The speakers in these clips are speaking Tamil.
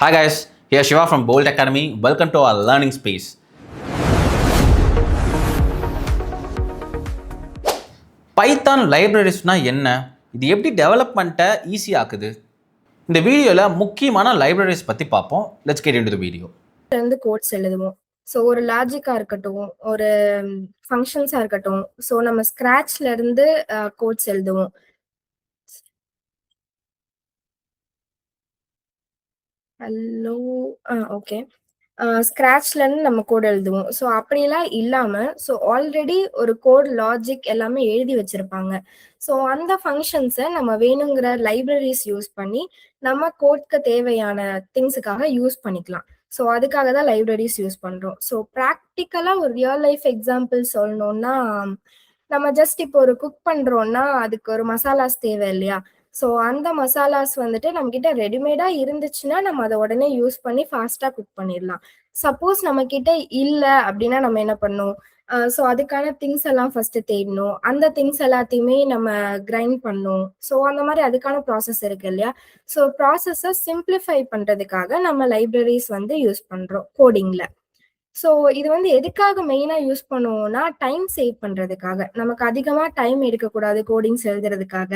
Hi guys, here Shiva from Bolt Academy. Welcome to our learning space. Python லைப்ரரிஸ்னா என்ன? இது எப்படி டெவலப்மெண்ட்டை ஈஸி ஆக்குது? இந்த வீடியோவில் முக்கியமான லைப்ரரிஸ் பற்றி பார்ப்போம். Let's get into the video. வந்து கோட்ஸ் எழுதுவோம். ஸோ ஒரு லாஜிக்கா இருக்கட்டும், ஒரு ஃபங்க்ஷன்ஸா இருக்கட்டும், ஸோ நம்ம ஸ்க்ராட்ச்ல இருந்து கோட்ஸ் எழுதுவோம். Hello, okay. ஸ்க்ராட்ச்லேருந்து நம்ம கோட் எழுதுவோம். ஸோ அப்படிலாம் இல்லாமல், ஸோ ஆல்ரெடி ஒரு கோட் லாஜிக் எல்லாமே எழுதி வச்சிருப்பாங்க. ஸோ அந்த ஃபங்க்ஷன்ஸை நம்ம வேணுங்கிற லைப்ரரிஸ் யூஸ் பண்ணி நம்ம கோட்க்கு தேவையான திங்ஸுக்காக யூஸ் பண்ணிக்கலாம். ஸோ அதுக்காக தான் லைப்ரரிஸ் யூஸ் பண்ணுறோம். ஸோ ப்ராக்டிக்கலாக ஒரு ரியல் லைஃப் எக்ஸாம்பிள் சொல்லணும்னா, நம்ம ஜஸ்ட் இப்போ ஒரு குக் பண்ணுறோன்னா அதுக்கு ஒரு மசாலாஸ் தேவை இல்லையா? ஸோ அந்த மசாலாஸ் வந்துட்டு நம்மக்கிட்ட ரெடிமேடா இருந்துச்சுன்னா, நம்ம அத உடனே யூஸ் பண்ணி ஃபாஸ்ட்டா குக் பண்ணிடலாம். சப்போஸ் நம்மக்கிட்ட இல்ல அப்படின்னா நம்ம என்ன பண்ணணும்? ஸோ அதுக்கான திங்ஸ் எல்லாம் ஃபர்ஸ்ட்டு தேடணும். அந்த திங்ஸ் எல்லாத்தையுமே நம்ம கிரைண்ட் பண்ணணும். ஸோ அந்த மாரி அதுக்கான ப்ராசஸ் இருக்கு இல்லையா? ஸோ ப்ராசஸ சிம்ப்ளிஃபை பண்றதுக்காக நம்ம லைப்ரரிஸ் வந்து யூஸ் பண்றோம் கோடிங்ல. ஸோ இது வந்து எதுக்காக மெயினா யூஸ் பண்ணுவோம்னா, டைம் சேவ் பண்றதுக்காக. நமக்கு அதிகமா டைம் எடுக்கக்கூடாது கோடிங்ஸ் எழுதுறதுக்காக.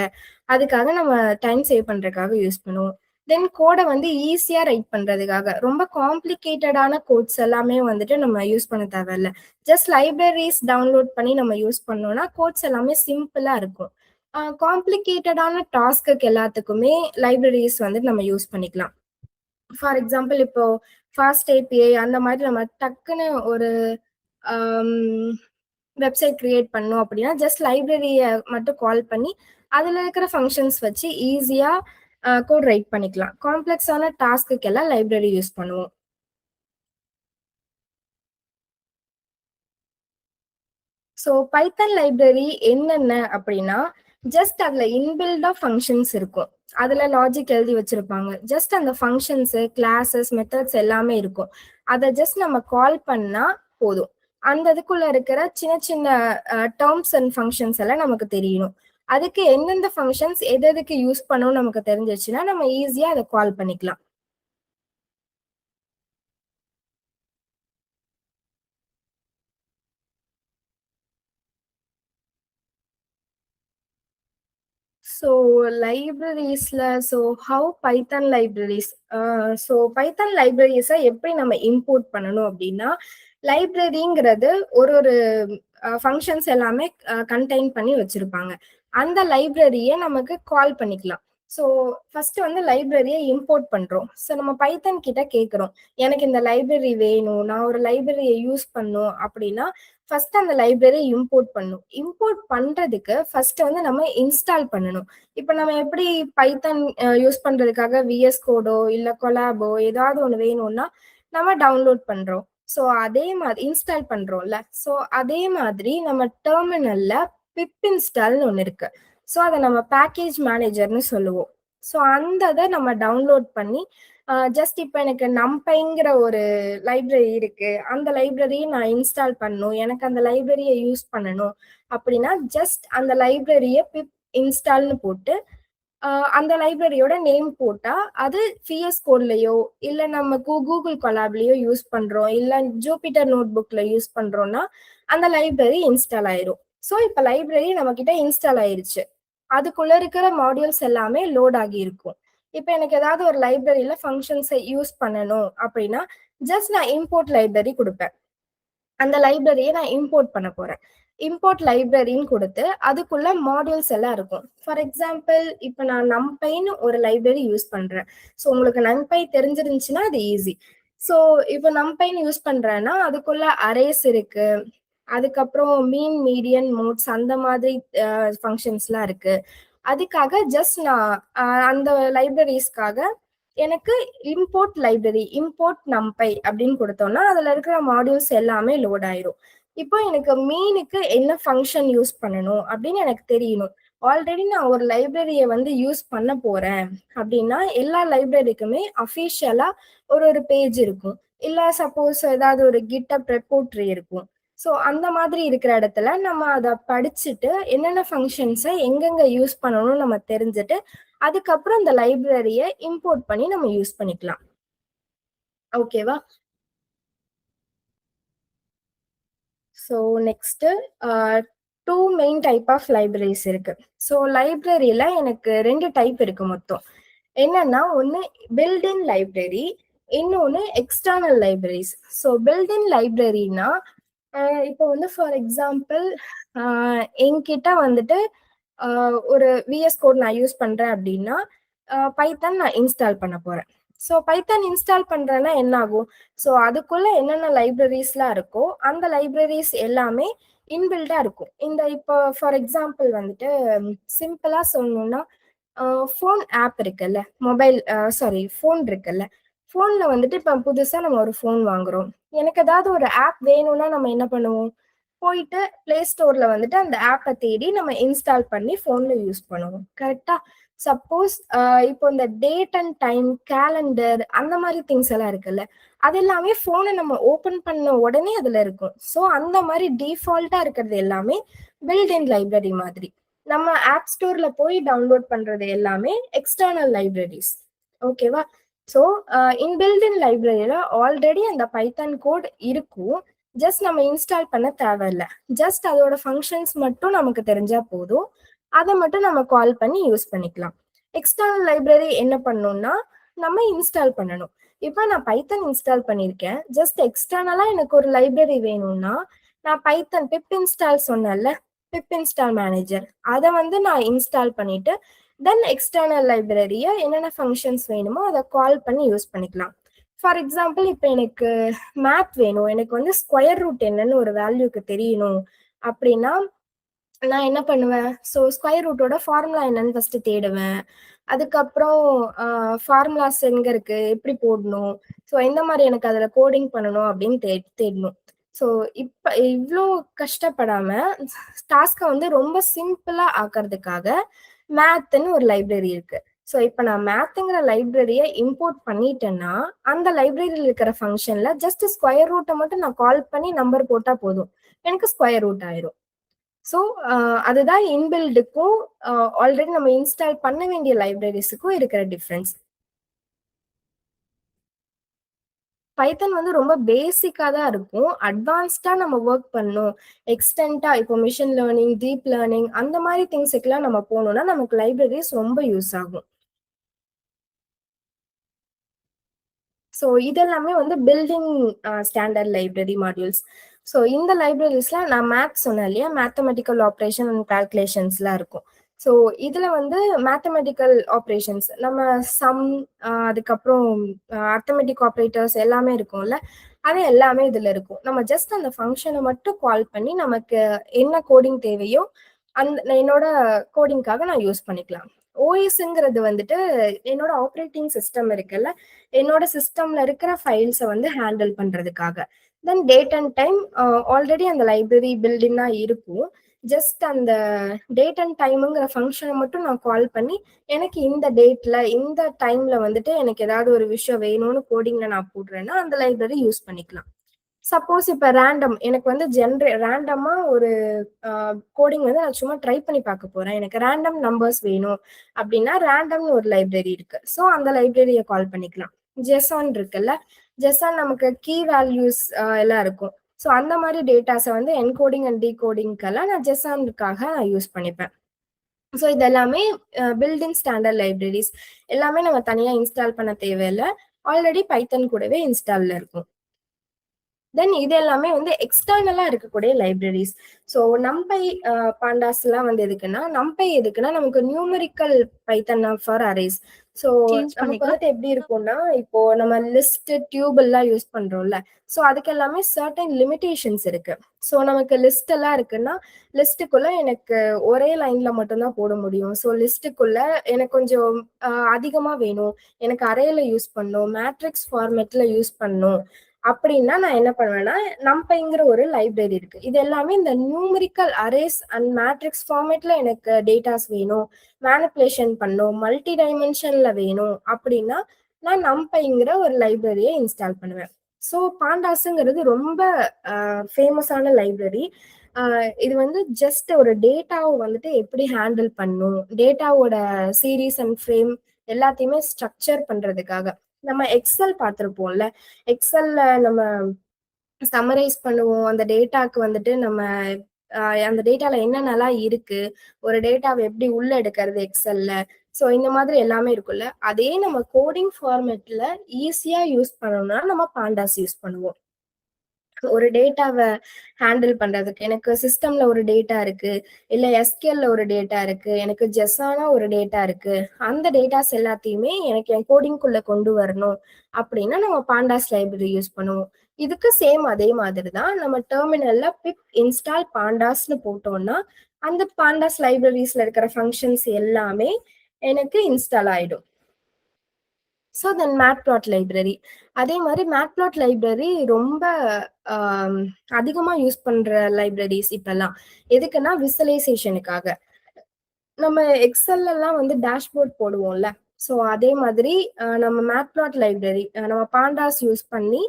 அதுக்காக நம்ம டைம் சேவ் பண்றதுக்காக யூஸ் பண்ணுவோம். தென் கோட வந்து ஈஸியா ரைட் பண்றதுக்காக. ரொம்ப காம்ப்ளிகேட்டடான கோட்ஸ் எல்லாமே வந்துட்டு நம்ம யூஸ் பண்ண தேவையில்ல. ஜஸ்ட் லைப்ரரிஸ் டவுன்லோட் பண்ணி நம்ம யூஸ் பண்ணோம்னா, கோட்ஸ் எல்லாமே சிம்பிளா இருக்கும். காம்ப்ளிகேட்டடான டாஸ்க்குக்கு எல்லாத்துக்குமே லைப்ரரிஸ் வந்து நம்ம யூஸ் பண்ணிக்கலாம். ஃபார் எக்ஸாம்பிள் இப்போ ஃபாஸ்ட் ஏபிஐ அந்த மாதிரி நம்ம டக்குன்னு ஒரு வெப்சைட் கிரியேட் பண்ணோம் அப்படின்னா ஜஸ்ட் லைப்ரரியை மட்டும் கால் பண்ணி அதில் இருக்கிற ஃபங்க்ஷன்ஸ் வச்சு ஈஸியாக கோட் ரைட் பண்ணிக்கலாம். காம்ப்ளெக்ஸான டாஸ்க்குக்கு எல்லாம் லைப்ரரி யூஸ் பண்ணுவோம். ஸோ பைத்தன் லைப்ரரி என்னென்ன அப்படின்னா, ஜஸ்ட் அதுல இன்பில்டா ஃபங்க்ஷன்ஸ் இருக்கும். அதுல லாஜிக் எழுதி வச்சிருப்பாங்க. ஜஸ்ட் அந்த ஃபங்க்ஷன்ஸு, கிளாஸஸ், மெத்தட்ஸ் எல்லாமே இருக்கும். அத ஜஸ்ட் நம்ம கால் பண்ணா போதும். அந்த இதுக்குள்ள இருக்கிற சின்ன சின்ன டெர்ம்ஸ் அண்ட் ஃபங்க்ஷன்ஸ் எல்லாம் நமக்கு தெரியணும். அதுக்கு எந்தெந்த ஃபங்க்ஷன்ஸ் எதுக்கு யூஸ் பண்ணணும்னு நமக்கு தெரிஞ்சிச்சுன்னா நம்ம ஈஸியா அதை கால் பண்ணிக்கலாம். ஸோ லைப்ரரிஸ்ல how Python libraries so Python லைப்ரரிஸை எப்படி நம்ம இம்போர்ட் பண்ணணும் அப்படின்னா, லைப்ரரிங்கிறது ஒரு ஒரு ஃபங்க்ஷன்ஸ் எல்லாமே கண்டெயின் பண்ணி வச்சிருப்பாங்க. அந்த லைப்ரரியை நமக்கு கால் பண்ணிக்கலாம். ஸோ ஃபர்ஸ்ட் வந்து லைப்ரரியை இம்போர்ட் பண்றோம். ஸோ நம்ம பைத்தன் கிட்ட கேட்குறோம், எனக்கு இந்த லைப்ரரி வேணும், நான் ஒரு லைப்ரரியை யூஸ் பண்ணும் அப்படின்னா ஃபர்ஸ்ட் அந்த லைப்ரரி இம்போர்ட் பண்ணும். இம்போர்ட் பண்றதுக்கு ஃபர்ஸ்ட் வந்து நம்ம இன்ஸ்டால் பண்ணணும். இப்போ நம்ம எப்படி பைத்தன் யூஸ் பண்றதுக்காக விஎஸ் கோடோ இல்ல கொலாபோ ஏதாவது ஒன்று வேணும்னா நம்ம டவுன்லோட் பண்றோம். ஸோ அதே மாதிரி இன்ஸ்டால் பண்றோம்ல. ஸோ அதே மாதிரி நம்ம டெர்மினல்ல பிப் இன்ஸ்டால்னு ஒன்று இருக்கு. ஸோ அதை நம்ம பேக்கேஜ் மேனேஜர்னு சொல்லுவோம். ஸோ அந்த இதை நம்ம டவுன்லோட் பண்ணி ஜஸ்ட் இப்போ எனக்கு நம்பைங்கிற ஒரு லைப்ரரி இருக்கு, அந்த லைப்ரரியை நான் இன்ஸ்டால் பண்ணணும், எனக்கு அந்த லைப்ரரியை யூஸ் பண்ணணும் அப்படின்னா ஜஸ்ட் அந்த லைப்ரரியை பிப் இன்ஸ்டால்னு போட்டு அந்த லைப்ரரியோட நேம் போட்டா அது விஎஸ் கோட்லயோ இல்ல நம்ம கூகுள் கொலாப்லயோ யூஸ் பண்றோம், இல்ல ஜூபிட்டர் நோட் புக்ல யூஸ் பண்றோம்னா அந்த லைப்ரரி இன்ஸ்டால் ஆயிரும். ஸோ இப்போ லைப்ரரி நம்ம கிட்ட இன்ஸ்டால் ஆயிருச்சு. அதுக்குள்ள இருக்கிற மாடியூல்ஸ் எல்லாமே லோட் ஆகி இருக்கும். இப்போ எனக்கு ஏதாவது ஒரு லைப்ரரியில ஃபங்க்ஷன்ஸை யூஸ் பண்ணணும் அப்படின்னா ஜஸ்ட் நான் இம்போர்ட் லைப்ரரி கொடுப்பேன். அந்த லைப்ரரியை நான் இம்போர்ட் பண்ண போறேன். இம்போர்ட் லைப்ரரின்னு கொடுத்து அதுக்குள்ள மாடியூல்ஸ் எல்லாம் இருக்கும். ஃபார் எக்ஸாம்பிள் இப்போ நான் நம்பைன்னு ஒரு லைப்ரரி யூஸ் பண்றேன். ஸோ உங்களுக்கு நம்பை தெரிஞ்சிருந்துச்சுன்னா அது ஈஸி. ஸோ இப்போ நம்பைன்னு யூஸ் பண்றேன்னா அதுக்குள்ள அரேஸ் இருக்கு, அதுக்கப்புறம் மீன், மீடியன், மோட்ஸ் அந்த மாதிரி ஃபங்க்ஷன்ஸ்லாம் இருக்கு. அதுக்காக ஜஸ்ட் நான் அந்த லைப்ரரிஸ்க்காக எனக்கு இம்போர்ட் லைப்ரரி, இம்போர்ட் நம்பை அப்படின்னு கொடுத்தோம்னா அதுல இருக்கிற மாடியூல்ஸ் எல்லாமே லோட் ஆயிரும். இப்போ எனக்கு மீனுக்கு என்ன ஃபங்க்ஷன் யூஸ் பண்ணணும் அப்படின்னு எனக்கு தெரியணும். ஆல்ரெடி நான் ஒரு லைப்ரரியை வந்து யூஸ் பண்ண போறேன் அப்படின்னா எல்லா லைப்ரரிக்குமே அஃபிஷியலா ஒரு ஒரு பேஜ் இருக்கும். இல்ல சப்போஸ் ஏதாவது ஒரு கிட்டப் ரெப்போர்ட்ரி இருக்கும். ஸோ அந்த மாதிரி இருக்கிற இடத்துல நம்ம அதை படிச்சுட்டு என்னென்ன ஃபங்க்ஷன்ஸை எங்கெங்க யூஸ் பண்ணணும்னு நம்ம தெரிஞ்சுட்டு அதுக்கப்புறம் இந்த லைப்ரரியை இம்போர்ட் பண்ணி நம்ம யூஸ் பண்ணிக்கலாம். ஓகேவா? So next uh 2 main type of libraries இருக்கு. ஸோ லைப்ரரியில எனக்கு 2 டைப் இருக்கு மொத்தம். என்னன்னா, ஒண்ணு பில்ட் இன் லைப்ரரி, இன்னொன்னு external libraries. So built in லைப்ரரினா, அ இப்போ வந்து ஃபார் எக்ஸாம்பிள் அ என்கிட்ட வந்துட்டு அ ஒரு விஎஸ் கோட் நான் யூஸ் பண்றேன் அப்டின்னா, பைத்தான் நான் இன்ஸ்டால் பண்ண போறேன். ஸோ பைத்தான் இன்ஸ்டால் பண்றேன்னா என்ன ஆகும்? ஸோ அதுக்குள்ள என்னென்ன லைப்ரரீஸ்லாம் இருக்கோ, அந்த லைப்ரரீஸ் எல்லாமே இன்பில்ட்டா இருக்கும். இந்த இப்போ ஃபார் எக்ஸாம்பிள் வந்துட்டு சிம்பிளா சொல்லணும்னா, அ ஃபோன் ஆப் இருக்குல்ல, மொபைல் சாரி ஃபோன் இருக்குல்ல, ஃபோன்ல வந்துட்டு இப்ப புதுசா நம்ம ஒரு ஃபோன் வாங்குறோம். எனக்கு ஏதாவது ஒரு ஆப் வேணும்னா நம்ம என்ன பண்ணுவோம்? போயிட்டு Play Storeல வந்துட்டு அந்த ஆப்ப தேடி நம்ம இன்ஸ்டால் பண்ணி ஃபோன்ல யூஸ் பண்ணுவோம். கரெக்ட்டா? சப்போஸ் இப்போ இந்த டேட் அண்ட் டைம், கேலண்டர் அந்த மாரி திங்ஸ் எல்லாம் இருக்குல்ல. அது எல்லாமே ஃபோன நம்ம ஓப்பன் பண்ண உடனே அதுல இருக்கும். ஸோ அந்த மாரி டிஃபால்ட்டா இருக்கிறது எல்லாமே பில்ட் இன் லைப்ரரி மாதிரி. நம்ம ஆப் ஸ்டோர்ல போய் டவுன்லோட் பண்றது எல்லாமே எக்ஸ்டர்னல் லைப்ரரீஸ். ஓகேவா? ஸோ இன்பில்ட் இன் லைப்ரரியில ஆல்ரெடி அந்த பைத்தான் கோட் இருக்கும். ஜஸ்ட் நம்ம இன்ஸ்டால் பண்ண தேவையில்ல. ஜஸ்ட் அதோட ஃபங்ஷன்ஸ் மட்டும் நமக்கு தெரிஞ்சா போதும். அத மட்டும் நம்ம கால் பண்ணி யூஸ் பண்ணிக்கலாம். எக்ஸ்டர்னல் லைப்ரரி என்ன பண்ணணும்னா, நம்ம இன்ஸ்டால் பண்ணணும். இப்ப நான் பைத்தன் இன்ஸ்டால் பண்ணியிருக்கேன். ஜஸ்ட் எக்ஸ்டர்னலா எனக்கு ஒரு லைப்ரரி வேணும்னா, நான் பைத்தன் பிப் இன்ஸ்டால் சொன்னேன்ல, பிப் இன்ஸ்டால் மேனேஜர். அத வந்து நான் இன்ஸ்டால் பண்ணிட்டு, தென் எக்ஸ்டர்னல் லைப்ரரிய என்னென்ன ஃபங்ஷன்ஸ் வேணுமோ அத கால் பண்ணி யூஸ் பண்ணிக்கலாம். ஃபார் எக்ஸாம்பிள் இப்ப எனக்கு மேத் வேணும். எனக்கு வந்து ஸ்கொயர் ரூட் என்னன்னு ஒரு வேல்யூக்கு தெரியணும் அப்படின்னா, நான் என்ன பண்ணுவேன்? ஸோ ஸ்கொயர் ரூட்டோட ஃபார்முலா என்னன்னு ஃபர்ஸ்ட்டு தேடுவேன். அதுக்கப்புறம் அ ஃபார்முலாஸ் எங்க இருக்கு? எப்படி போடணும்? ஸோ எந்த மாரி எனக்கு அதுல கோடிங் பண்ணணும் அப்படின்னு தேடணும். ஸோ இப்ப இவ்ளோ கஷ்டப்படாம டாஸ்க்க வந்து ரொம்ப சிம்பிளா ஆக்கறதுக்காக மேத்ன்னு ஒரு லைப்ரரி இருக்கு. ஸோ இப்ப நான் மேத்ங்கிற லைப்ரரிய இம்போர்ட் பண்ணிட்டேன்னா, அந்த லைப்ரரியில இருக்கிற ஃபங்ஷன்ல ஜஸ்ட் ஸ்கொயர் ரூட்ட மட்டும் நான் கால் பண்ணி நம்பர் போட்டா போதும். எனக்கு ஸ்கொயர் ரூட் ஆயிரும். ஸோ அதுதான் இன்பில்டுக்கும் ஆல்ரெடி நம்ம இன்ஸ்டால் பண்ண வேண்டிய லைப்ரரீஸுக்கும் இருக்கிற டிஃபரன்ஸ். பைத்தன் வந்து ரொம்ப பேசிக்கா தான் இருக்கும். அட்வான்ஸ்டா நம்ம வொர்க் பண்ணணும். எக்ஸ்டென்ட்டா இப்போ மெஷின் லேர்னிங், டீப் லேர்னிங் அந்த மாரி திங்ஸுக்குலாம் நம்ம போணும்னா, நமக்கு லைப்ரரீஸ் ரொம்ப யூஸ் ஆகும். ஸோ இதெல்லாமே வந்து building standard library modules. So இந்த லைப்ரரிஸ்ல நான் மேத்ஸ் சொன்னேன் இல்லையா? மேத்தமெட்டிக்கல் ஆப்பரேஷன் அண்ட் கால்குலேஷன்ஸ்லாம் இருக்கும். ஸோ இதுல வந்து மேத்தமெட்டிக்கல் ஆப்பரேஷன்ஸ் நம்ம சம் அதுக்கப்புறம் அரித்மெட்டிக் ஆப்பரேட்டர்ஸ் எல்லாமே இருக்கும்ல. அது எல்லாமே இதுல இருக்கும். நம்ம ஜஸ்ட் அந்த ஃபங்ஷன மட்டும் கால் பண்ணி நமக்கு என்ன கோடிங் தேவையோ, என்னோட கோடிங்க்காக நான் யூஸ் பண்ணிக்கலாம். ஓஎஸ்ங்கிறது வந்துட்டு என்னோட ஆப்பரேட்டிங் சிஸ்டம் இருக்குல்ல, என்னோட சிஸ்டம்ல இருக்கிற ஃபைல்ஸ வந்து ஹேண்டில் பண்றதுக்காக. தென் டேட் அண்ட் டைம் ஆல்ரெடி அந்த லைப்ரரி பில்டின்னா இருக்கும். ஜஸ்ட் அந்த டேட் அண்ட் டைம்ங்கிற ஃபங்ஷன மட்டும் நான் கால் பண்ணி, எனக்கு இந்த டேட்ல, இந்த டைம்ல வந்துட்டு எனக்கு ஏதாவது ஒரு விஷயம் வேணும்னு கோடிங்ல நான் போடுறேன்னா, அந்த லைப்ரரி யூஸ் பண்ணிக்கலாம். சப்போஸ் இப்ப ரேண்டம் எனக்கு வந்து ரேண்டமா ஒரு கோடிங் வந்து நான் சும்மா ட்ரை பண்ணி பார்க்க போறேன். எனக்கு ரேண்டம் நம்பர்ஸ் வேணும் அப்டின்னா, ரேண்டம்னு ஒரு லைப்ரரி இருக்கு. ஸோ அந்த லைப்ரரிய கால் பண்ணிக்கலாம். ஜெசான் இருக்குல்ல, ஜெசான் நமக்கு கீ வேல்யூஸ் எல்லாம் இருக்கும். ஸோ அந்த மாரி டேட்டாஸ வந்து என்கோடிங் அண்ட் டிகோடிங்க்கெல்லாம் நான் ஜெசானுக்காக யூஸ் பண்ணிப்பேன். ஸோ இது எல்லாமே பில்டிங் ஸ்டாண்டர்ட் லைப்ரரிஸ். எல்லாமே நம்ம தனியா இன்ஸ்டால் பண்ண தேவையில்ல. ஆல்ரெடி பைத்தன் கூடவே இன்ஸ்டால்ல இருக்கும். தென் இது எல்லாமே வந்து எக்ஸ்டர்னலா இருக்கக்கூடிய லைப்ரரிஸ். ஸோ நம்பை பாண்டாஸ்லாம் வந்து எதுக்குன்னா, நம்பை எதுக்குன்னா நமக்கு numerical Python for arrays. So change நமக்கு பண்ணிக்கலாம். வந்துட்டு எப்படி இருக்கும்னா, இப்போ நம்ம லிஸ்ட், டியூபிள்லாம் யூஸ் பண்றோம்ல. ஸோ அதுக்கு எல்லாமே சர்டன் லிமிடேஷன்ஸ் இருக்கு. ஸோ நமக்கு லிஸ்ட் எல்லாம் இருக்குன்னா, லிஸ்ட்டுக்குள்ள எனக்கு ஒரே லைன்ல மட்டும் தான் போட முடியும். ஸோ லிஸ்ட்டுக்குள்ள எனக்கு கொஞ்சம் அதிகமா வேணும். எனக்கு அரேல யூஸ் பண்ணணும். மேட்ரிக்ஸ் ஃபார்மேட்ல யூஸ் பண்ணணும். அப்படின்னா நான் என்ன பண்ணுவேன்னா, நம்பைங்கிற ஒரு லைப்ரரி இருக்கு. இது எல்லாமே இந்த நியூமெரிக்கல் அரேஸ் அண்ட் மேட்ரிக்ஸ் ஃபார்மேட்ல எனக்கு டேட்டாஸ் வேணும், மேனிபுலேஷன் பண்ணணும், மல்டி டைமென்ஷன்ல வேணும் அப்படின்னா, நான் நம்பைங்கிற ஒரு லைப்ரரிய இன்ஸ்டால் பண்ணுவேன். ஸோ பாண்டாஸ்ங்கிறது ரொம்ப ஃபேமஸான லைப்ரரி. இது வந்து ஜஸ்ட் ஒரு டேட்டாவ வந்துட்டு எப்படி ஹேண்டில் பண்ணணும், டேட்டாவோட சீரிஸ் அண்ட் ஃப்ரேம் எல்லாத்தையுமே ஸ்ட்ரக்சர் பண்றதுக்காக. நம்ம எக்ஸல் பார்த்திருப்போம்ல. எக்ஸல்ல நம்ம சம்மரைஸ் பண்ணுவோம். அந்த டேட்டாக்கு வந்துட்டு நம்ம அ அந்த டேட்டால என்னென்னலாம் இருக்கு, ஒரு டேட்டாவ எப்படி உள்ள எடுக்கிறது எக்ஸல்ல. ஸோ இந்த மாதிரி எல்லாமே இருக்குல்ல. அதே நம்ம கோடிங் ஃபார்மேட்ல ஈஸியா யூஸ் பண்ணணும்னா நம்ம பாண்டாஸ் யூஸ் பண்ணுவோம். ஒரு டேட்டாவ ஹேண்டில் பண்றதுக்கு. எனக்கு சிஸ்டம்ல ஒரு டேட்டா இருக்கு. இல்ல எஸ்கியூஎல்ல ஒரு டேட்டா இருக்கு. எனக்கு ஜெஸானா ஒரு டேட்டா இருக்கு. அந்த டேட்டாஸ் எல்லாத்தையுமே எனக்கு என் கோடிங்குள்ள கொண்டு வரணும் அப்படின்னா, நம்ம பாண்டாஸ் லைப்ரரி யூஸ் பண்ணுவோம். இதுக்கு சேம் அதே மாதிரி தான். நம்ம டெர்மினல்ல பிப் இன்ஸ்டால் பாண்டாஸ்ன்னு போட்டோம்னா, அந்த பாண்டாஸ் லைப்ரரீஸ்ல இருக்கிற ஃபங்ஷன்ஸ் எல்லாமே எனக்கு இன்ஸ்டால் ஆயிடும். So then matplot library. அதே மாரி மேட்ப்ளாட் லைப்ரரி ரொம்ப ஆம், அதிகமா யூஸ் பண்ற லைப்ரரிஸ் இப்பல்லாம். எதுக்குன்னா விசுவலைசேஷனுக்காக. நம்ம எக்ஸெல்லலாம் வந்து டேஷ்போர்ட் போடுவோம்ல. ஸோ அதே மாதிரி நம்ம மேட்ப்ளாட் லைப்ரரி நம்ம பாண்டாஸ் யூஸ் பண்ணி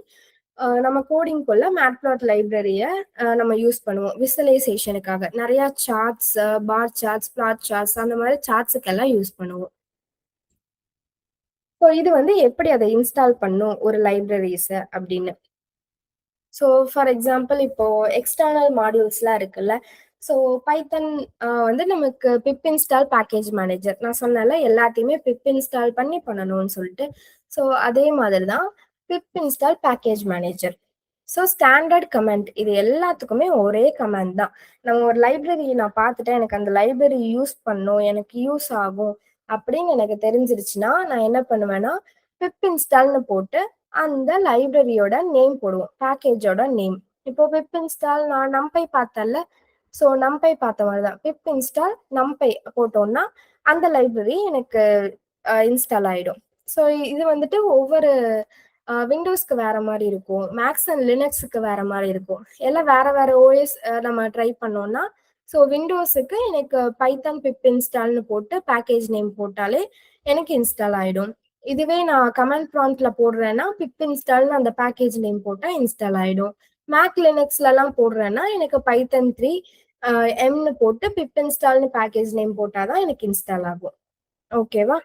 நம்ம கோடிங்குள்ள மேட்ப்ளாட் லைப்ரரிய நம்ம யூஸ் பண்ணுவோம். விசுவலைசேஷனுக்காக. நெறைய சார்ட்ஸ், பார் சார்ட்ஸ், பிளாட் சார்ட்ஸ் அந்த மாரி சார்ட்ஸுக்கெல்லாம் யூஸ் பண்ணுவோம். ஸோ இது வந்து எப்படி அத இன்ஸ்டால் பண்ணும் ஒரு லைப்ரரீஸ அப்படின்னு. ஸோ ஃபார் எக்ஸாம்பிள் இப்போ எக்ஸ்டர்னல் மாடியூல்ஸ்லாம் இருக்குல்ல. ஸோ பைத்தன் வந்து நமக்கு பிப் இன்ஸ்டால் பேக்கேஜ் மேனேஜர். நான் சொன்னேன்ல எல்லாத்தையுமே பிப் இன்ஸ்டால் பண்ணி பண்ணணும்னு சொல்லிட்டு. ஸோ அதே மாதிரி தான் pip install package manager. So standard command இது எல்லாத்துக்குமே ஒரே கமெண்ட் தான். நம்ம ஒரு லைப்ரரி நான் பார்த்துட்டேன், எனக்கு அந்த லைப்ரரி யூஸ் பண்ணணும், எனக்கு யூஸ் ஆகும் அப்படின்னு எனக்கு தெரிஞ்சிருச்சுன்னா, நான் என்ன பண்ணுவேன்னா, பிப் இன்ஸ்டால்னு போட்டு அந்த லைப்ரரியோட நேம் போடுவோம். பேக்கேஜோட நேம். இப்போ பிப் இன்ஸ்டால் நான் நம்பை பார்த்தேன்ல, ஸோ நம்பை பார்த்த மாதிரி தான். பிப் இன்ஸ்டால் நம்பை போட்டோம்னா, அந்த லைப்ரரி எனக்கு இன்ஸ்டால் ஆயிடும். ஸோ இது வந்துட்டு ஒவ்வொரு விண்டோஸ்க்கு வேற மாரி இருக்கும். மேக்ஸ் அண்ட் லினக்ஸுக்கு வேற மாரி இருக்கும். எல்லாம் வேற வேற ஓஎஸ் நம்ம ட்ரை பண்ணோம்னா, ஸோ விண்டோஸுக்கு எனக்கு பைத்தான் பிப் இன்ஸ்டால்னு போட்டு பேக்கேஜ் நேம் போட்டாலே எனக்கு இன்ஸ்டால் ஆயிடும். இதுவே நான் கமாண்ட் ப்ராம்ப்ட்ல போடுறேன்னா, பிப் இன்ஸ்டால்னு அந்த பேக்கேஜ் நேம் போட்டா இன்ஸ்டால் ஆயிடும். மேக் லினக்ஸ்லலாம் போடுறேன்னா, எனக்கு பைத்தன் 3 எம்னு போட்டு பிப் இன்ஸ்டால்னு பேக்கேஜ் நேம் போட்டா தான் எனக்கு இன்ஸ்டால் ஆகும். ஓகேவா?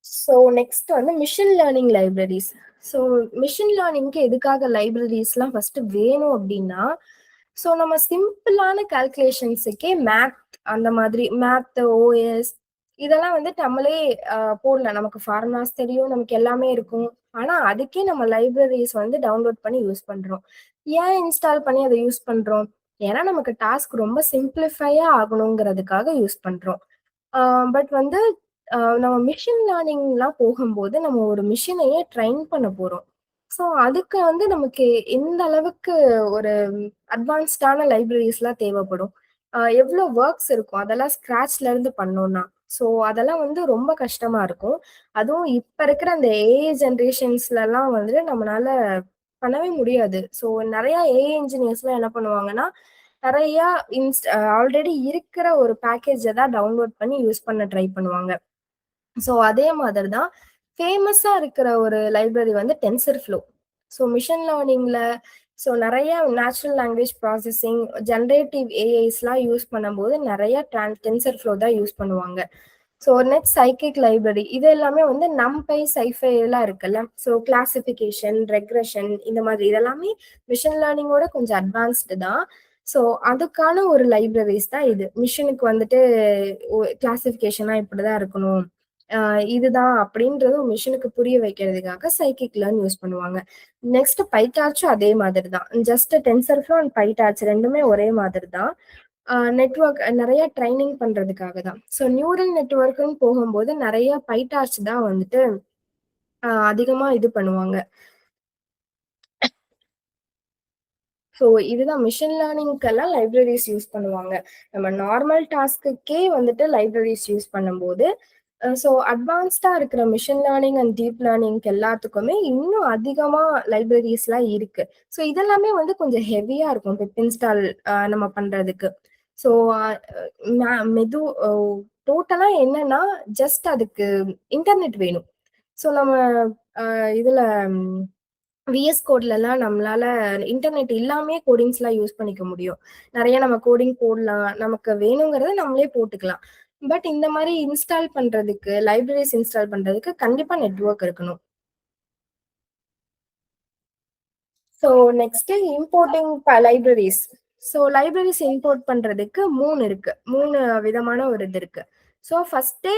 ஸோ நெக்ஸ்ட் வந்து machine learning libraries. So machine லேர்னிங்க்கு எதுக்காக லைப்ரரிஸ்லாம் ஃபர்ஸ்ட் வேணும் அப்படின்னா, ஸோ நம்ம சிம்பிளான கால்குலேஷன்ஸுக்கே மேத் அந்த மாதிரி மேத், ஓஎஸ் இதெல்லாம் வந்து நம்மளே போடலாம். நமக்கு ஃபார்முலாஸ் தெரியும், நமக்கு எல்லாமே இருக்கும். ஆனா அதுக்கே நம்ம லைப்ரரிஸ் வந்து டவுன்லோட் பண்ணி யூஸ் பண்றோம். ஏன் இன்ஸ்டால் பண்ணி அத யூஸ் பண்றோம்? ஏன்னா நமக்கு டாஸ்க் ரொம்ப சிம்பிளிஃபையா ஆகணுங்கிறதுக்காக யூஸ் பண்றோம். ஆ பட் வந்து நம்ம மிஷின் லேர்னிங்லாம் போகும்போது, நம்ம ஒரு மிஷினையே ட்ரெயின் பண்ண போறோம். ஸோ, அதுக்கு வந்து நமக்கு எந்த அளவுக்கு ஒரு அட்வான்ஸ்டான லைப்ரரீஸ்லாம் தேவைப்படும். எவ்ளோ வொர்க்ஸ் இருக்கும். அதெல்லாம் ஸ்க்ராட்ச்ல இருந்து பண்ணோம்னா. ஸோ, அதெல்லாம் வந்து ரொம்ப கஷ்டமா இருக்கும். அதுவும் இப்ப இருக்கிற அந்த ஏஐ ஜெனரேஷன்ஸ்லலாம் வந்து நம்மனால பண்ணவே முடியாது. ஸோ, நெறைய ஏஐ இன்ஜினியர்ஸ்லாம் என்ன பண்ணுவாங்கன்னா, நெறையா ஆல்ரெடி இருக்கிற ஒரு பேக்கேஜ தான் டவுன்லோட் பண்ணி யூஸ் பண்ண ட்ரை பண்ணுவாங்க. ஸோ அதே மாதிரி தான் ஃபேமஸா இருக்கிற ஒரு லைப்ரரி வந்து டென்சர்ஃப்ளோ. ஸோ மிஷின் லேர்னிங்ல ஸோ நெறைய நேச்சுரல் லாங்குவேஜ் ப்ராசஸிங், ஜெனரேட்டிவ் ஏஐஸ்லாம் யூஸ் பண்ணும்போது நெறைய டென்சர்ஃப்ளோ தான் யூஸ் பண்ணுவாங்க. ஸோ நெட் சைக்கிக் லைப்ரரி இது எல்லாமே வந்து நம்பை, சைஃபை இதெல்லாம் இருக்குல்ல. ஸோ கிளாசிஃபிகேஷன், ரெக்ரெஷன் இந்த மாதிரி இதெல்லாமே மிஷின் லேர்னிங்கோட கொஞ்சம் அட்வான்ஸ்டு தான். ஸோ அதுக்கான ஒரு லைப்ரரிஸ் தான் இது. மிஷினுக்கு வந்துட்டு கிளாசிஃபிகேஷனா இப்படிதான் இருக்கணும். இதுதான் அப்படின்றது மிஷினுக்கு புரிய வைக்கிறதுக்காக சைக்கிக் லேர்ன் யூஸ் பண்ணுவாங்க. நெக்ஸ்ட் பைடார்ச்சும் அதே மாதிரி தான். ஜஸ்ட் டென்சர்ஃப்ளோ அண்ட் பைடார்ச் 2மே ஒரே மாதிரி தான். நெட்வொர்க் நெறைய ட்ரெய்னிங் பண்றதுக்காக தான். ஸோ நியூரல் நெட்வொர்க்ன்னு போகும்போது நெறைய பைடார்ச் தான் வந்துட்டு அதிகமா இது பண்ணுவாங்க. ஸோ இதுதான் மிஷின் லேர்னிங்க்கெல்லாம் லைப்ரரிஸ் யூஸ் பண்ணுவாங்க. நம்ம நார்மல் டாஸ்க்குக்கே வந்துட்டு லைப்ரரிஸ் யூஸ் பண்ணும்போது, ஸோ அட்வான்ஸ்டா இருக்கிற மிஷின் லேர்னிங் அண்ட் டீப் லேர்னிங்க்கு எல்லாத்துக்குமே இன்னும் அதிகமா லைப்ரரிஸ்லாம் இருக்கு. ஸோ இதெல்லாமே வந்து கொஞ்சம் ஹெவியா இருக்கும் பிப் இன்ஸ்டால் நம்ம பண்றதுக்கு. ஸோ அ மே மெது டோட்டலா என்னன்னா, ஜஸ்ட் அதுக்கு இன்டர்நெட் வேணும். ஸோ நம்ம இதுல விஎஸ் கோட்லலாம் நம்மளால இன்டர்நெட் இல்லாமயே கோடிங்ஸ்லாம் யூஸ் பண்ணிக்க முடியும். நெறைய நம்ம கோடிங் போடலாம். நமக்கு வேணுங்கிறத நம்மளே போட்டுக்கலாம். பட் இந்த மாதிரி இன்ஸ்டால் பண்றதுக்கு, லைப்ரரிஸ் இன்ஸ்டால் பண்றதுக்கு கண்டிப்பா நெட்வொர்க் இருக்கணும். So next importing libraries. So libraries import பண்றதுக்கு 3 இருக்கு. 3 விதமான ஒரு இது இருக்கு. So first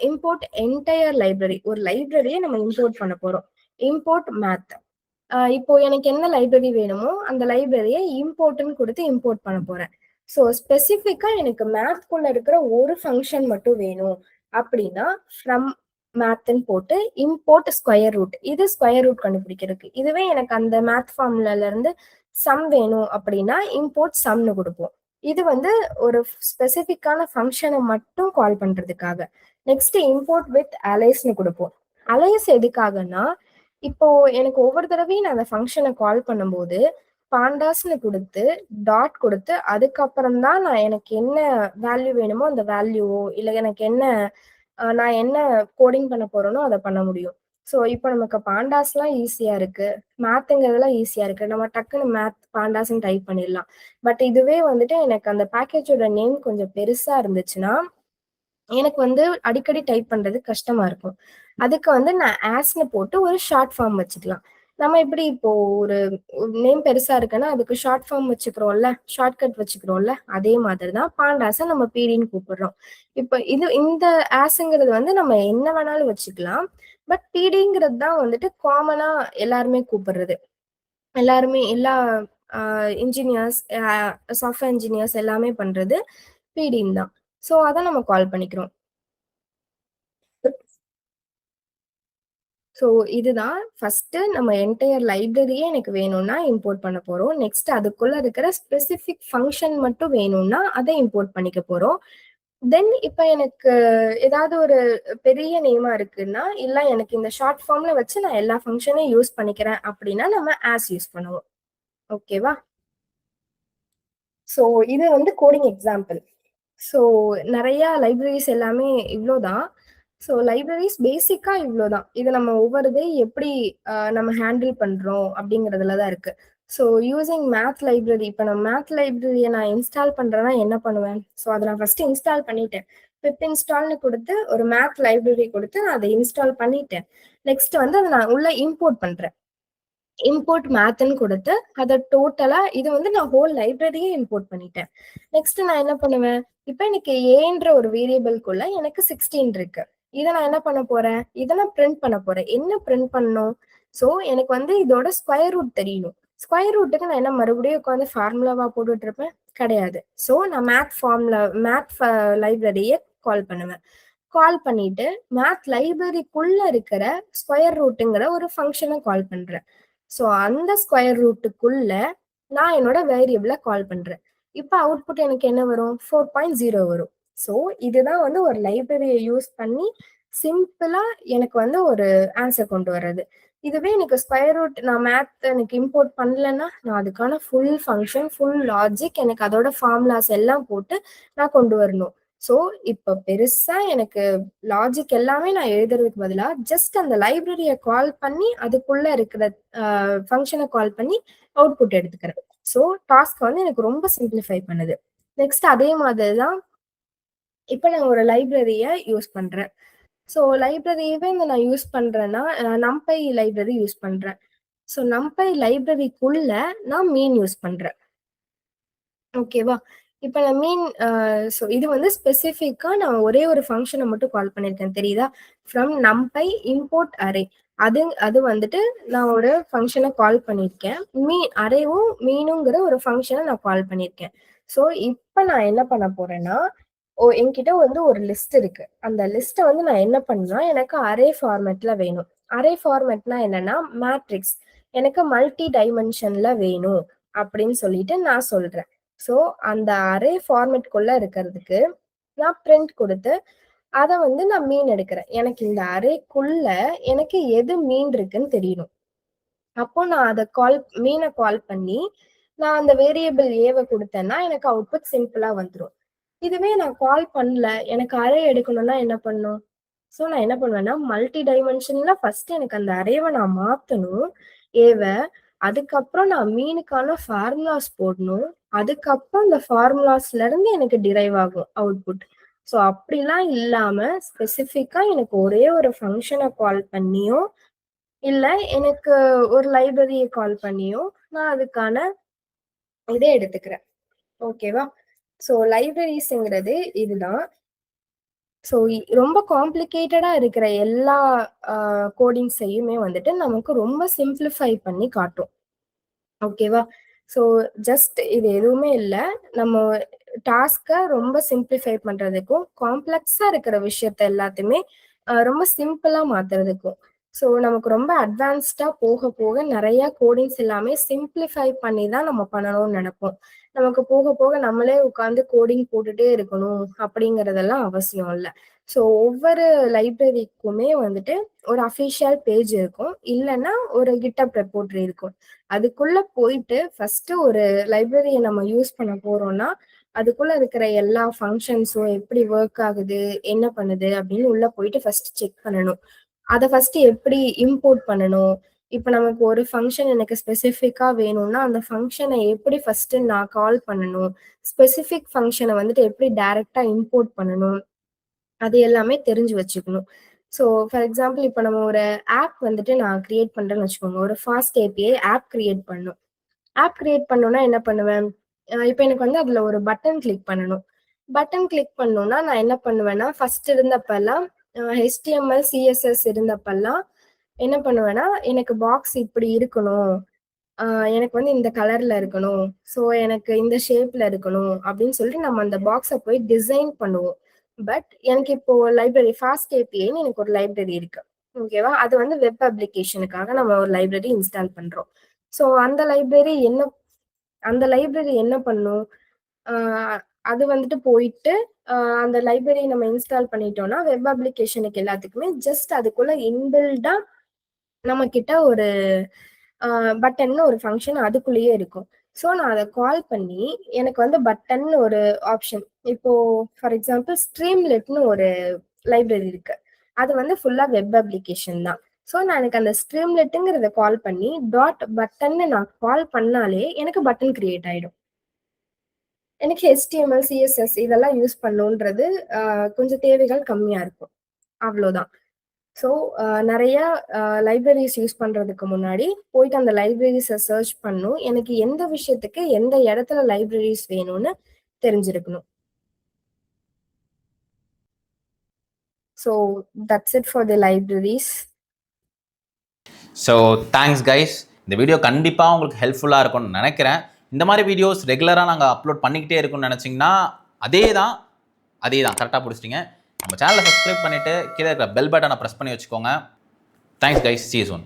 import entire library. ஒரு லைப்ரரியை நம்ம இம்போர்ட் பண்ண போறோம். Import math. இப்போ எனக்கு என்ன லைப்ரரி வேணுமோ அந்த லைப்ரரியை இம்போர்ட்னு கொடுத்து இம்போர்ட் பண்ண போறேன். ஸோ ஸ்பெசிஃபிக்கா எனக்கு மேத்குள்ள இருக்கிற ஒரு ஃபங்க்ஷன் மட்டும் வேணும் அப்படின்னா ஃப்ரம் மேத்ன்னு போட்டு இம்போர்ட் ஸ்கொயர் ரூட். இது ஸ்கொயர் ரூட் கண்டுபிடிக்கிறதுக்கு. இதுவே எனக்கு அந்த மேத் ஃபார்முலால இருந்து சம் வேணும் அப்படின்னா இம்போர்ட் சம்னு கொடுப்போம். இது வந்து ஒரு ஸ்பெசிஃபிக்கான ஃபங்க்ஷனை மட்டும் கால் பண்றதுக்காக. நெக்ஸ்ட் இம்போர்ட் வித் அலைஸ்னு கொடுப்போம். அலைஸ் எதுக்காகனா இப்போ எனக்கு ஒவ்வொரு தடவையும் நான் அந்த ஃபங்க்ஷனை கால் பண்ணும்போது பாண்டாஸ்னு கொடுத்து டாட் கொடுத்து அதுக்கப்புறம் தான் நான் எனக்கு என்ன வேல்யூ வேணுமோ அந்த வேல்யூவோ இல்லை எனக்கு என்ன நான் என்ன கோடிங் பண்ண போறேனோ அதை பண்ண முடியும். ஸோ இப்போ நமக்கு பாண்டாஸ்லாம் ஈஸியா இருக்கு, மேத்துங்கிறதுலாம் ஈஸியா இருக்கு. நம்ம டக்குன்னு மேத் பாண்டாஸ்ன்னு டைப் பண்ணிடலாம். பட் இதுவே வந்துட்டு எனக்கு அந்த பேக்கேஜோட நேம் கொஞ்சம் பெருசா இருந்துச்சுன்னா எனக்கு வந்து அடிக்கடி டைப் பண்றது கஷ்டமா இருக்கும். அதுக்கு வந்து நான் ஆஸ்ன்னு போட்டு ஒரு ஷார்ட் ஃபார்ம் வச்சுக்கலாம். நம்ம எப்படி இப்போ ஒரு நேம் பெருசா இருக்குன்னா அதுக்கு ஷார்ட் ஃபார்ம் வச்சுக்கிறோம்ல, ஷார்ட்கட் வச்சுக்கிறோம்ல, அதே மாதிரி தான் பாண்டாஸ நம்ம பிடின்னு கூப்பிடுறோம். இப்போ இந்த ஆஸ்ங்கிறது வந்து நம்ம என்ன வேணாலும் வச்சுக்கலாம். பட் பிடிங்கிறது தான் வந்துட்டு காமனா எல்லாருமே கூப்பிடுறது. எல்லாருமே எல்லா இன்ஜினியர்ஸ், சாஃப்ட்வேர் இன்ஜினியர்ஸ் எல்லாமே பண்றது பிடின்னு தான். ஸோ அத நம்ம கால் பண்ணிக்கிறோம். ஸோ இதுதான் ஃபர்ஸ்ட் நம்ம என்டையர் லைப்ரரியே எனக்கு வேணும்னா இம்போர்ட் பண்ண போறோம். நெக்ஸ்ட் அதுக்குள்ள இருக்கிற ஸ்பெசிஃபிக் ஃபங்க்ஷன் மட்டும் வேணும்னா அதை இம்போர்ட் பண்ணிக்க போறோம். தென் இப்ப எனக்கு ஏதாவது ஒரு பெரிய நேமா இருக்குன்னா, இல்ல எனக்கு இந்த ஷார்ட் ஃபார்ம்ல வச்சு நான் எல்லா ஃபங்க்ஷனையும் யூஸ் பண்ணிக்கிறேன் அப்படின்னா நம்ம ஆஸ் யூஸ் பண்ணுவோம். ஓகேவா? ஸோ இது வந்து கோடிங் எக்ஸாம்பிள். ஸோ நெறைய லைப்ரரிஸ் எல்லாமே இவ்ளோதான். ஸோ லைப்ரரிஸ் பேசிக்கா இவ்ளோதான். இது நம்ம ஒவ்வொரு இதை எப்படி நம்ம ஹேண்டில் பண்றோம் அப்படிங்கிறதுல தான் இருக்கு. So using math library. இப்ப நான் மேத் லைப்ரரிய நான் இன்ஸ்டால் பண்றேன்னா என்ன பண்ணுவேன்? ஸோ அத நான் ஃபர்ஸ்ட் இன்ஸ்டால் பண்ணிட்டேன். பிப் இன்ஸ்டால்னு குடுத்து ஒரு மேத் லைப்ரரி குடுத்து நான் அத இன்ஸ்டால் பண்ணிட்டேன். நெக்ஸ்ட் வந்து அத நான் உள்ள இம்போர்ட் பண்றேன். இம்போர்ட் மேத்ன்னு கொடுத்து அத டோட்டலா இது வந்து நான் ஹோல் லைப்ரரியே இம்போர்ட் பண்ணிட்டேன். நெக்ஸ்ட் நான் என்ன பண்ணுவேன்? இப்ப எனக்கு ஏன்ற ஒரு வேரியபிள்குள்ள எனக்கு 16 இருக்கு. இத நான் என்ன பண்ண போறேன்? இத நான் பிரிண்ட் பண்ண போறேன். என்ன பிரிண்ட் பண்ணணும்? சோ எனக்கு வந்து இதோட ஸ்கொயர் ரூட் தெரியணும். ஸ்கொயர் ரூட்டுக்கு நான் என்ன மறுபடியும் உட்காந்து ஃபார்முலாவா போட்டுட்டு இருப்பேன்? கிடையாது. சோ நான் மேத் லைப்ரரியை கால் பண்ணுவேன். கால் பண்ணிட்டு மேத் லைப்ரரிக்குள்ள இருக்கிற ஸ்கொயர் ரூட்டுங்கிற ஒரு ஃபங்க்ஷனை கால் பண்றேன். ஸோ அந்த ஸ்கொயர் ரூட்டுக்குள்ள நான் என்னோட வேரியபிள கால் பண்றேன். இப்ப அவுட்புட் எனக்கு என்ன வரும்? 4.0 வரும். ஸோ இதுதான் வந்து ஒரு லைப்ரரிய யூஸ் பண்ணி சிம்பிளா எனக்கு வந்து ஒரு ஆன்சர் கொண்டு வர்றது. இதுவே எனக்கு ஸ்கொயர் ரூட் நான் மேத் எனக்கு இம்போர்ட் பண்ணலன்னா, நான் அதுக்கான ஃபுல் ஃபங்க்ஷன், ஃபுல் லாஜிக் எனக்கு அதோட ஃபார்முலாஸ் எல்லாம் போட்டு நான் கொண்டு வரணும். ஸோ இப்ப பெருசா எனக்கு லாஜிக் எல்லாமே நான் எழுதுறதுக்கு பதிலா ஜஸ்ட் அந்த லைப்ரரிய கால் பண்ணி அதுக்குள்ள இருக்கிற ஃபங்க்ஷனை கால் பண்ணி அவுட்புட் எடுத்துக்கிறேன். ஸோ டாஸ்க் வந்து எனக்கு ரொம்ப சிம்பிளிஃபை பண்ணுது. நெக்ஸ்ட் அதே மாதிரி தான் இப்ப நான் ஒரு லைப்ரரிய யூஸ் பண்றேன். ஸோ லைப்ரரியவே நான் யூஸ் பண்றேன்னா, நம்பை லைப்ரரி யூஸ் பண்றேன். ஸோ நம்பை லைப்ரரிக்குள்ள நான் மீன் யூஸ் பண்றேன். ஓகேவா? இப்ப நான் ஸோ இது வந்து ஸ்பெசிஃபிக்கா நான் ஒரே ஒரு ஃபங்ஷன மட்டும் கால் பண்ணியிருக்கேன் தெரியுதா? From NumPy import array. அது அது வந்துட்டு நான் ஒரு ஃபங்ஷன கால் பண்ணியிருக்கேன். அரேவும் மீனுங்கிற ஒரு ஃபங்ஷன நான் கால் பண்ணியிருக்கேன். ஸோ இப்ப நான் என்ன பண்ண போறேன்னா, என்கிட்ட வந்து ஒரு லிஸ்ட் இருக்கு. அந்த லிஸ்ட்ட வந்து நான் என்ன பண்ணா, எனக்கு அரே ஃபார்மேட்ல வேணும். அரே ஃபார்மேட்னா என்னன்னா, மேட்ரிக்ஸ். எனக்கு மல்டி டைமென்ஷன்ல வேணும் அப்படின்னு சொல்லிட்டு நான் சொல்றேன். ஸோ அந்த அரே ஃபார்மேட்குள்ள இருக்கிறதுக்கு நான் பிரிண்ட் கொடுத்து அத வந்து நான் மீன் எடுக்கிறேன். எனக்கு இந்த அரேக்குள்ள எனக்கு எது மீன் இருக்குன்னு தெரியணும். அப்போ நான் மீன கால் பண்ணி நான் அந்த வேரியபிள் ஏவ குடுத்தேன்னா எனக்கு அவுட்புட் சிம்பிளா வந்துரும். இதுவே நான் கால் பண்ணல, எனக்கு அரே எடுக்கணும்னா என்ன பண்ணணும்? ஸோ நான் என்ன பண்ணுவேன்னா, மல்டி டைமென்ஷன்ல ஃபர்ஸ்ட் எனக்கு அந்த அரேவ நான் மாத்தணும். ஏவ அதுக்கப்புறம் நான் மீனுக்கான ஃபார்முலாஸ் போடணும். அதுக்கப்புறம் இந்த ஃபார்முலாஸ்ல இருந்து எனக்கு டிரைவ் ஆகும் அவுட்புட். ஸோ அப்படிலாம் இல்லாம ஸ்பெசிஃபிக்கா எனக்கு ஒரே ஒரு ஃபங்க்ஷனை கால் பண்ணியோ, இல்ல எனக்கு ஒரு லைப்ரரிய கால் பண்ணியோ, நான் அதுக்கான இதை எடுத்துக்கிறேன். ஓகேவா? ஸோ லைப்ரரீஸ்ங்கிறது இதுதான். ஸோ ரொம்ப காம்ப்ளிகேட்டடா இருக்கிற எல்லா கோடிங்ஸையுமே வந்துட்டு நமக்கு ரொம்ப சிம்பிளிஃபை பண்ணி காட்டும். ஓகேவா? ஸோ ஜஸ்ட் இது எதுவுமே இல்ல. நம்ம டாஸ்க்க ரொம்ப சிம்ப்ளிஃபை பண்றதுக்கும், காம்ப்ளக்ஸா இருக்கிற விஷயத்த எல்லாத்தையுமே ரொம்ப சிம்பிளா மாத்துறதுக்கும். ஸோ நமக்கு ரொம்ப அட்வான்ஸ்டா போக போக நெறைய கோடிங்ஸ் எல்லாமே சிம்ப்ளிஃபை பண்ணி தான் நம்ம பண்ணணும்னு நெனைப்போம். நமக்கு போக போக நம்மளே உட்கார்ந்து கோடிங் போட்டுட்டே இருக்கணும் அப்படிங்கிறதெல்லாம் அவசியம் இல்ல. ஸோ ஒவ்வொரு லைப்ரரிக்குமே வந்துட்டு ஒரு அஃபிஷியல் பேஜ் இருக்கும். இல்லன்னா ஒரு கிட்டப் ரெப்போர்ட்ரி இருக்கும். அதுக்குள்ள போயிட்டு ஃபர்ஸ்ட்டு ஒரு லைப்ரரிய நம்ம யூஸ் பண்ண போறோம்னா, அதுக்குள்ள இருக்கிற எல்லா ஃபங்ஷன்ஸும் எப்படி வொர்க் ஆகுது, என்ன பண்ணுது அப்படின்னு உள்ள போயிட்டு ஃபர்ஸ்ட் செக் பண்ணணும். அத ஃபர்ஸ்ட் எப்படி இம்போர்ட் பண்ணணும். இப்ப நமக்கு ஒரு ஃபங்ஷன் எனக்கு ஸ்பெசிஃபிக்கா வேணும்னா, அந்த ஃபங்ஷன எப்படி ஃபர்ஸ்ட் நான் கால் பண்ணணும். ஸ்பெசிஃபிக் ஃபங்ஷன வந்துட்டு எப்படி டைரக்ட்டா இம்போர்ட் பண்ணணும். அது எல்லாமே தெரிஞ்சு வச்சுக்கணும். ஸோ ஃபார் எக்ஸாம்பிள் இப்ப நம்ம ஒரு ஆப் வந்துட்டு நான் கிரியேட் பண்றேன்னு வச்சுக்கோங்க. ஒரு ஃபாஸ்ட் ஏபிஐ ஆப் கிரியேட் பண்ணணும். ஆப் கிரியேட் பண்ணணும்னா என்ன பண்ணுவேன்? இப்ப எனக்கு வந்து அதுல ஒரு பட்டன் கிளிக் பண்ணணும். பட்டன் கிளிக் பண்ணணும்னா நான் என்ன பண்ணுவேன்னா, ஃபர்ஸ்ட் இருந்தப்பல்லாம் HTML, CSS இருந்தப்பல்லாம் என்ன பண்ணுவேன்னா, எனக்கு பாக்ஸ் இப்படி இருக்கணும். ஆ எனக்கு வந்து இந்த கலர்ல இருக்கணும். ஸோ எனக்கு இந்த ஷேப்ல இருக்கணும் அப்படின்னு சொல்லிட்டு நம்ம அந்த பாக்ஸ போய் டிசைன் பண்ணுவோம். பட் எனக்கு இப்போ லைப்ரரி ஃபாஸ்ட் ஏபிஐன்னு எனக்கு ஒரு லைப்ரரி இருக்கு. ஓகேவா? அது வந்து வெப் அப்ளிகேஷனுக்காக நம்ம ஒரு லைப்ரரி இன்ஸ்டால் பண்றோம். ஸோ அந்த லைப்ரரி என்ன பண்ணும்? ஆ அது வந்துட்டு போயிட்டு அந்த லைப்ரரி நம்ம இன்ஸ்டால் பண்ணிட்டோம்னா, வெப் அப்ளிகேஷனுக்கு எல்லாத்துக்குமே ஜஸ்ட் அதுக்குள்ள இன்பில்டா நம்மகிட்ட ஒரு பட்டன்னு ஒரு ஃபங்ஷன் அதுக்குள்ளேயே இருக்கும். ஸோ நான் அத கால் பண்ணி, எனக்கு வந்து பட்டன்னு ஒரு ஆப்ஷன். இப்போ ஃபார் எக்ஸாம்பிள் ஸ்ட்ரீம்லெட்ன்னு ஒரு லைப்ரரி இருக்கு. அது வந்து ஃபுல்லா வெப் அப்ளிகேஷன் தான். ஸோ நான் எனக்கு அந்த ஸ்ட்ரீம்லெட்டுங்கிறத கால் பண்ணி, டாட் பட்டன்னு நான் கால் பண்ணாலே எனக்கு பட்டன் கிரியேட் ஆயிடும். எனக்கு HTML, CSS இதெல்லாம் யூஸ் பண்ணணுன்றது கொஞ்சம் தேவைகள் கம்மியா இருக்கும். அவ்வளோதான். ஸோ நெறைய லைப்ரரீஸ் யூஸ் பண்றதுக்கு முன்னாடி, போயிட்டு அந்த லைப்ரரீஸ சர்ச் பண்ணணும். எனக்கு எந்த விஷயத்துக்கு எந்த இடத்துல லைப்ரரீஸ் வேணும்னு தெரிஞ்சிருக்கணும். So that's it for the libraries. So thanks guys. இந்த வீடியோ கண்டிப்பாக உங்களுக்கு ஹெல்ப்ஃபுல்லாக இருக்கும்னு நினைக்கிறேன். இந்த மாதிரி வீடியோஸ் ரெகுலராக நாங்கள் அப்லோட் பண்ணிக்கிட்டே இருக்கோம்னு நினச்சிங்கன்னா அதே தான் கரெக்டாக பிடிச்சிட்டிங்க. நம்ம சேனலை சப்ஸ்கிரைப் பண்ணிவிட்டு கீழே இருக்கிற பெல் பட்டனை ப்ரெஸ் பண்ணி வச்சுக்கோங்க. Thanks guys. See you soon.